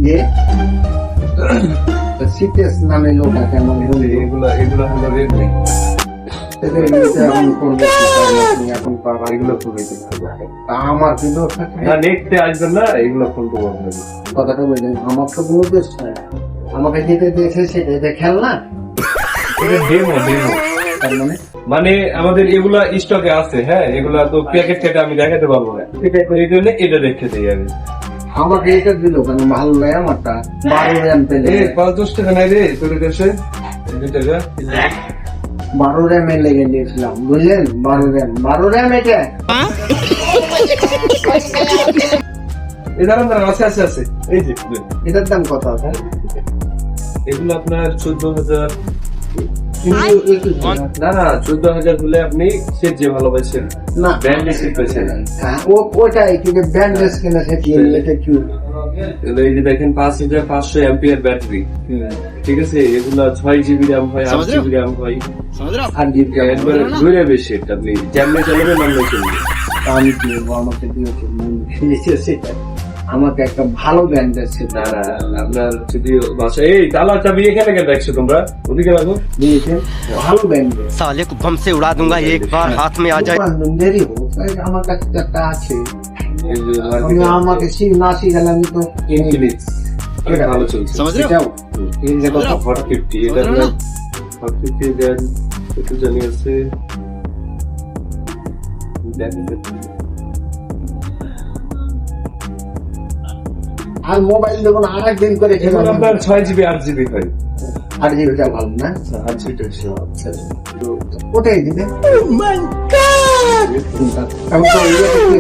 যে সিটেস নামে লোক আছে আমার বন্ধু, এগুলো হলো রেডমি। এদের বিরুদ্ধে এখন করবো কি? কারণ আপনি এখন পাবেন এগুলো খুবই আমার কিন্তু না, নেক্সটে আসবেন না, এগুলো ফোন করবো আপনাকে। কথাটা বললেন, আমার তো কোনো দোষ নাই, আমাকে যেতে দিয়েছে সেটা খেল না। এটা ডেমো তার মানে মানে আমাদের এগুলা স্টকে আছে। হ্যাঁ, এগুলা তো প্যাকেট কেটে আমি দেখাতে পারবো না, এই জন্য এটা দেখতে দিই আমি। আমাকে এটা দিল কেন? ভালো লাগে আমারটা 12 র্যাম পেলে। 5-10 টাকা নাই রে তোর কাছে? 2 টাকা 12 র্যামে লেগে দিয়েছিলাম, বুঝলেন? 12 র্যাম এটা। এই দাঁড়ান আছে এই যে এটার দাম কত আছে? এগুলো আপনার 14,000। কিন্তু না 14,000 হলে আপনি সেট যে ভালোবাসেন না, ব্র্যান্ড সেট পেয়েছেন। ওটাই কিন্তু ব্যান্ডেজ কিনা সে কি এটা কি? এই যে দেখেন 5500 অ্যাম্পিয়ার ব্যাটারি, ঠিক আছে? এগুলা 6 জিবি র্যাম হয়, 8 জিবি র্যাম হয়, আর জিবি একবারে ঘুরে বেশি। এটা আপনি যেমনি চালাবেন অন্য চলবে। আমি দিয়েবো, আমাকে দিয়েছে সেটা। আমাকে একটা ভালো ব্যান্ডেজ সেট না আপনার যদি বাসায় এই তালা চাবি এখানে কেন রাখছো তোমরা? ওদিকে রাখো। দিয়েছে, ভালো ব্যান্ডেজ। साले को बम से उड़ा दूंगा एक बार हाथ में आ जाए। দেরি হোক, আমার কাছে তো একটা আছে। এই যে আমি আমাকে না শিখালে আমি তো ইনফিনিক্স ভালো চলছে। এটাও এই যে কত 450, এটা আপনার 450 দেন একটু জানি আছে। আর মোবাইল দেখুন আর একদিন করে খেলাম। এখন আপনার 6 জিবি 8 জিবি হয়। 8 জিবিটা ভালো না? 8 জিবি আচ্ছা। ওটাই দিবে। আমি তো ইয়েতে কি